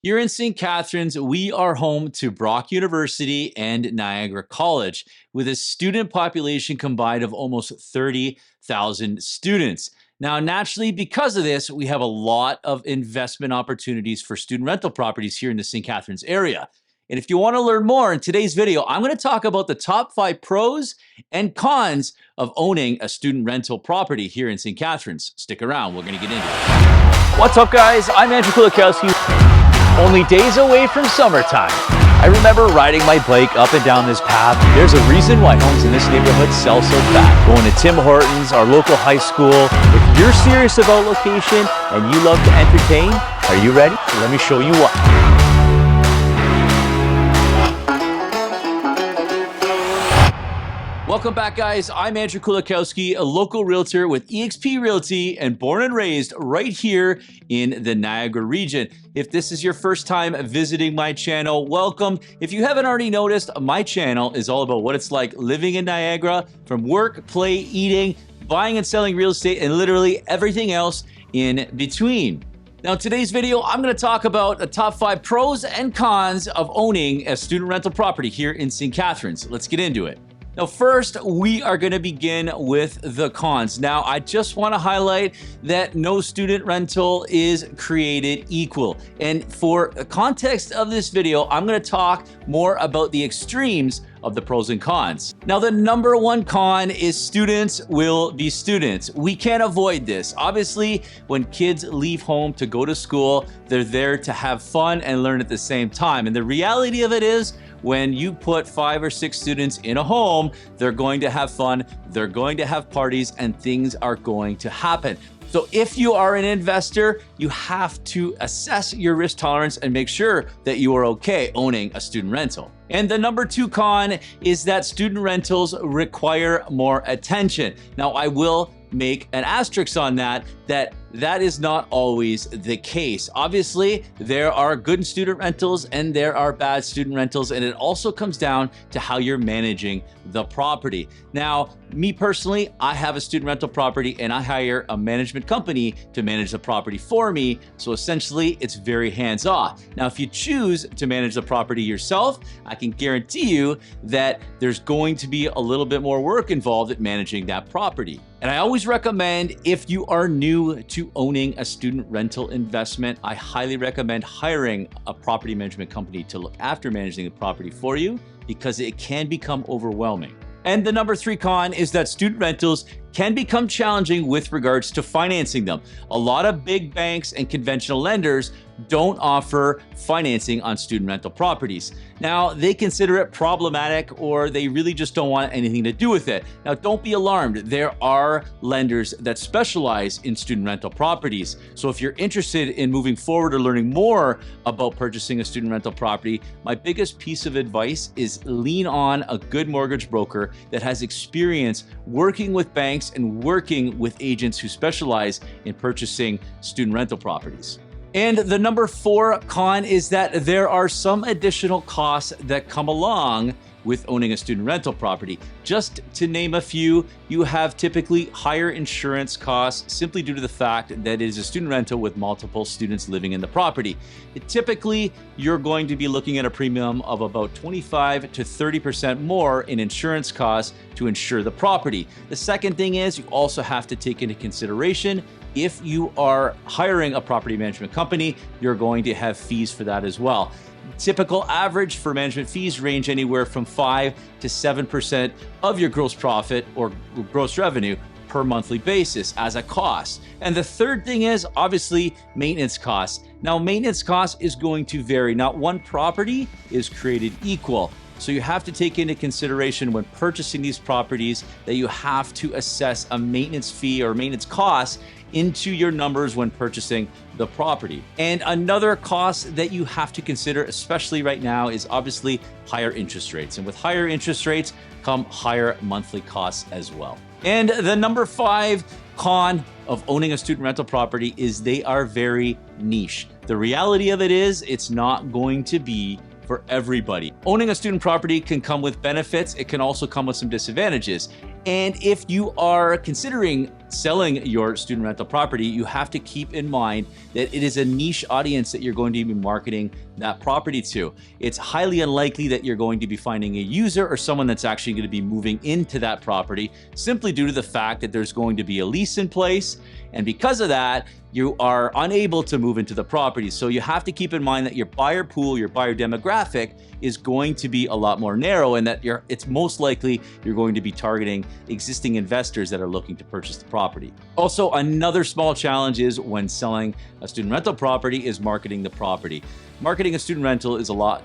Here in St. Catharines, we are home to Brock University and Niagara College, with a student population combined of almost 30,000 students. Now, naturally, because of this, we have a lot of investment opportunities for student rental properties here in the St. Catharines area. And if you want to learn more in today's video, I'm going to talk about the top 5 pros and cons of owning a student rental property here in St. Catharines. Stick around, we're going to get into it. What's up, guys? I'm Andrew Kulakowsky. Only days away from summertime. I remember riding my bike up and down this path. There's a reason why homes in this neighborhood sell so fast. Going to Tim Hortons, our local high school. If you're serious about location and you love to entertain, are you ready? Let me show you why. Welcome back, guys. I'm Andrew Kulakowsky, a local realtor with eXp Realty and born and raised right here in the Niagara region. If this is your first time visiting my channel, welcome. If you haven't already noticed, my channel is all about what it's like living in Niagara, from work, play, eating, buying and selling real estate, and literally everything else in between. Now, in today's video, I'm going to talk about the top 5 pros and cons of owning a student rental property here in St. Catharines. Let's get into it. Now, first, we are going to begin with the cons. Now, I just want to highlight that no student rental is created equal. And for the context of this video, I'm going to talk more about the extremes of the pros and cons. Now, the number one con is students will be students. We can't avoid this. Obviously, when kids leave home to go to school, they're there to have fun and learn at the same time. And the reality of it is, when you put 5 or 6 students in a home, they're going to have fun, they're going to have parties, and things are going to happen. So if you are an investor, you have to assess your risk tolerance and make sure that you are okay owning a student rental. And the number 2 con is that student rentals require more attention. Now, I will make an asterisk on that is not always the case. Obviously, there are good student rentals and there are bad student rentals, and it also comes down to how you're managing the property. Now, me personally, I have a student rental property and I hire a management company to manage the property for me. So essentially, it's very hands-off. Now, if you choose to manage the property yourself, I can guarantee you that there's going to be a little bit more work involved in managing that property. And I always recommend, if you are new to owning a student rental investment, I highly recommend hiring a property management company to look after managing the property for you, because it can become overwhelming. And the number 3 con is that student rentals can become challenging with regards to financing them. A lot of big banks and conventional lenders don't offer financing on student rental properties. Now, they consider it problematic, or they really just don't want anything to do with it. Now, don't be alarmed. There are lenders that specialize in student rental properties. So if you're interested in moving forward or learning more about purchasing a student rental property, my biggest piece of advice is lean on a good mortgage broker that has experience working with banks and working with agents who specialize in purchasing student rental properties. And the number 4 con is that there are some additional costs that come along with owning a student rental property. Just to name a few, you have typically higher insurance costs simply due to the fact that it is a student rental with multiple students living in the property. Typically, you're going to be looking at a premium of about 25 to 30% more in insurance costs to insure the property. The second thing is, you also have to take into consideration, if you are hiring a property management company, you're going to have fees for that as well. Typical average for management fees range anywhere from 5 to 7% of your gross profit or gross revenue per monthly basis as a cost. And the third thing is, obviously, maintenance costs. Now, maintenance costs is going to vary. Not one property is created equal. So you have to take into consideration when purchasing these properties that you have to assess a maintenance fee or maintenance cost into your numbers when purchasing the property. And another cost that you have to consider, especially right now, is obviously higher interest rates. And with higher interest rates come higher monthly costs as well. And the number 5 con of owning a student rental property is they are very niche. The reality of it is, it's not going to be for everybody. Owning a student property can come with benefits. It can also come with some disadvantages. And if you are considering selling your student rental property, you have to keep in mind that it is a niche audience that you're going to be marketing that property to. It's highly unlikely that you're going to be finding a user or someone that's actually going to be moving into that property, simply due to the fact that there's going to be a lease in place. And because of that, you are unable to move into the property. So you have to keep in mind that your buyer pool, your buyer demographic is going to be a lot more narrow, and that it's most likely you're going to be targeting existing investors that are looking to purchase the property. Also, another small challenge is when selling a student rental property is marketing the property. Marketing a student rental is a lot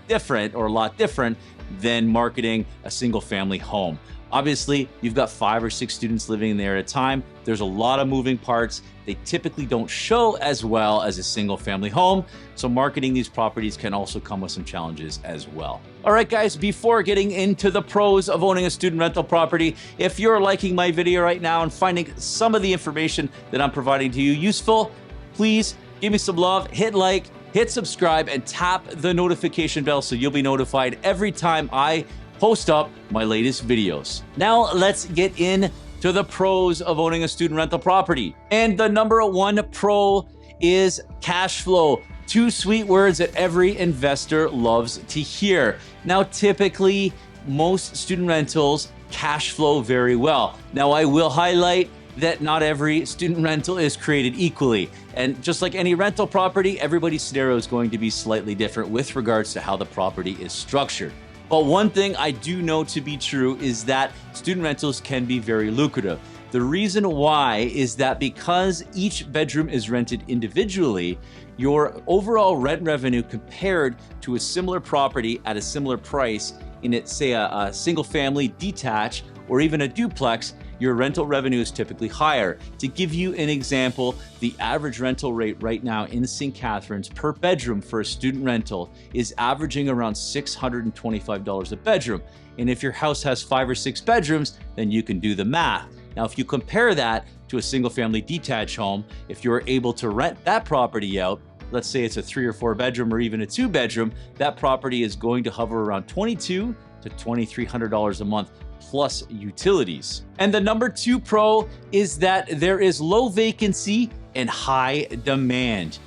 different than marketing a single family home. Obviously, you've got 5 or 6 students living there at a time. There's a lot of moving parts. They typically don't show as well as a single family home. So marketing these properties can also come with some challenges as well. All right, guys, before getting into the pros of owning a student rental property, if you're liking my video right now and finding some of the information that I'm providing to you useful, please give me some love, hit like, hit subscribe, and tap the notification bell so you'll be notified every time I post up my latest videos. Now let's get into the pros of owning a student rental property. And the number one pro is cash flow. 2 sweet words that every investor loves to hear. Now, typically, most student rentals cash flow very well. Now, I will highlight that not every student rental is created equally. And just like any rental property, everybody's scenario is going to be slightly different with regards to how the property is structured. But one thing I do know to be true is that student rentals can be very lucrative. The reason why is that because each bedroom is rented individually, your overall rent revenue compared to a similar property at a similar price in it, say a single family detached or even a duplex, your rental revenue is typically higher. To give you an example, the average rental rate right now in St. Catharines per bedroom for a student rental is averaging around $625 a bedroom. And if your house has 5 or 6 bedrooms, then you can do the math. Now, if you compare that to a single family detached home, if you're able to rent that property out, let's say it's a 3 or 4 bedroom or even a 2 bedroom, that property is going to hover around $2,200 to $2,300 a month plus utilities. And the number 2 pro is that there is low vacancy and high demand.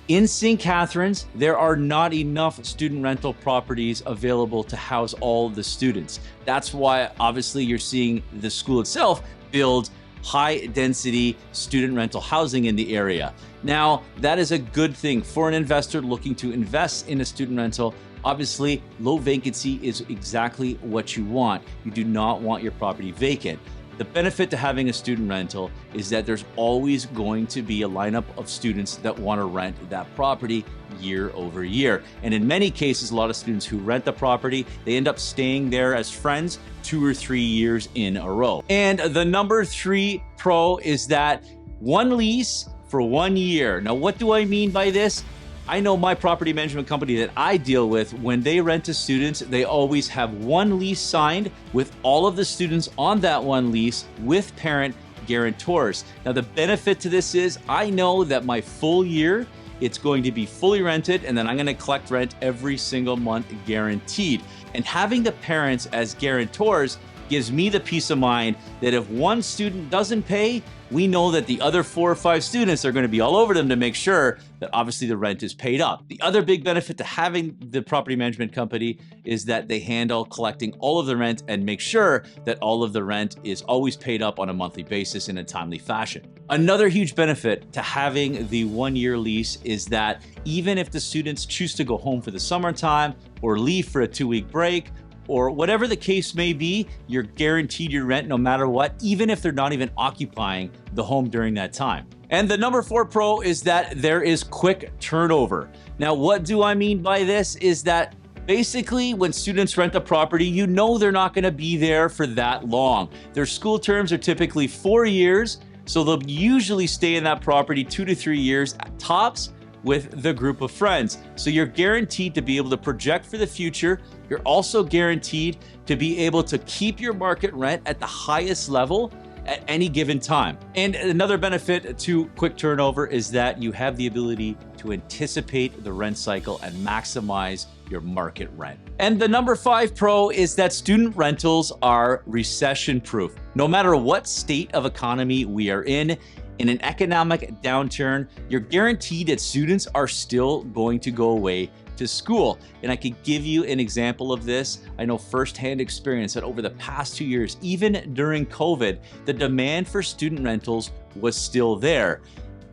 In St. Catharines, there are not enough student rental properties available to house all of the students. That's why obviously you're seeing the school itself build high density student rental housing in the area. Now, that is a good thing for an investor looking to invest in a student rental. Obviously, low vacancy is exactly what you want. You do not want your property vacant. The benefit to having a student rental is that there's always going to be a lineup of students that want to rent that property year over year. And in many cases, a lot of students who rent the property, they end up staying there as friends 2 or 3 years in a row. And the number 3 pro is that 1 lease for 1 year. Now, what do I mean by this? I know my property management company that I deal with, when they rent to students, they always have 1 lease signed with all of the students on that 1 lease with parent guarantors. Now, the benefit to this is I know that my full year, it's going to be fully rented, and then I'm going to collect rent every single month guaranteed. And having the parents as guarantors gives me the peace of mind that if 1 student doesn't pay, we know that the other 4 or 5 students are going to be all over them to make sure that obviously the rent is paid up. The other big benefit to having the property management company is that they handle collecting all of the rent and make sure that all of the rent is always paid up on a monthly basis in a timely fashion. Another huge benefit to having the 1-year lease is that even if the students choose to go home for the summertime or leave for a 2-week break, or whatever the case may be, you're guaranteed your rent no matter what, even if they're not even occupying the home during that time. And the number 4 pro is that there is quick turnover. Now, what do I mean by this is that basically when students rent a property, you know they're not gonna be there for that long. Their school terms are typically 4 years, so they'll usually stay in that property 2 to 3 years at tops with the group of friends. So you're guaranteed to be able to project for the future. You're also guaranteed to be able to keep your market rent at the highest level at any given time. And another benefit to quick turnover is that you have the ability to anticipate the rent cycle and maximize your market rent. And the number 5 pro is that student rentals are recession-proof. No matter what state of economy we are in an economic downturn, you're guaranteed that students are still going to go away to school. And I could give you an example of this. I know firsthand experience that over the past 2 years, even during COVID, the demand for student rentals was still there.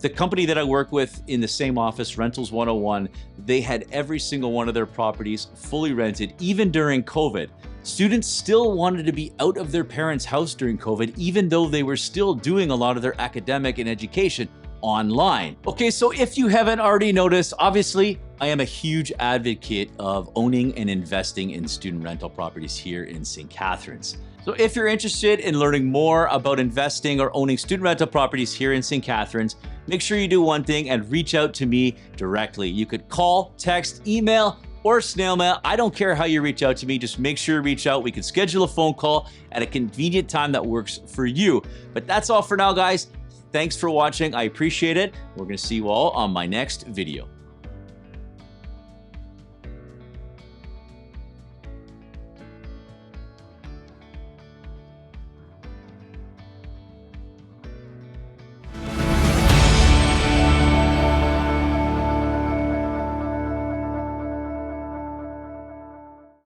The company that I work with in the same office, Rentals 101, they had every single one of their properties fully rented, even during COVID. Students still wanted to be out of their parents' house during COVID, even though they were still doing a lot of their academic and education online. Okay, so if you haven't already noticed, obviously, I am a huge advocate of owning and investing in student rental properties here in St. Catharines. So if you're interested in learning more about investing or owning student rental properties here in St. Catharines, make sure you do one thing and reach out to me directly. You could call, text, email, or snail mail. I don't care how you reach out to me. Just make sure to reach out. We can schedule a phone call at a convenient time that works for you. But that's all for now, guys. Thanks for watching. I appreciate it. We're going to see you all on my next video.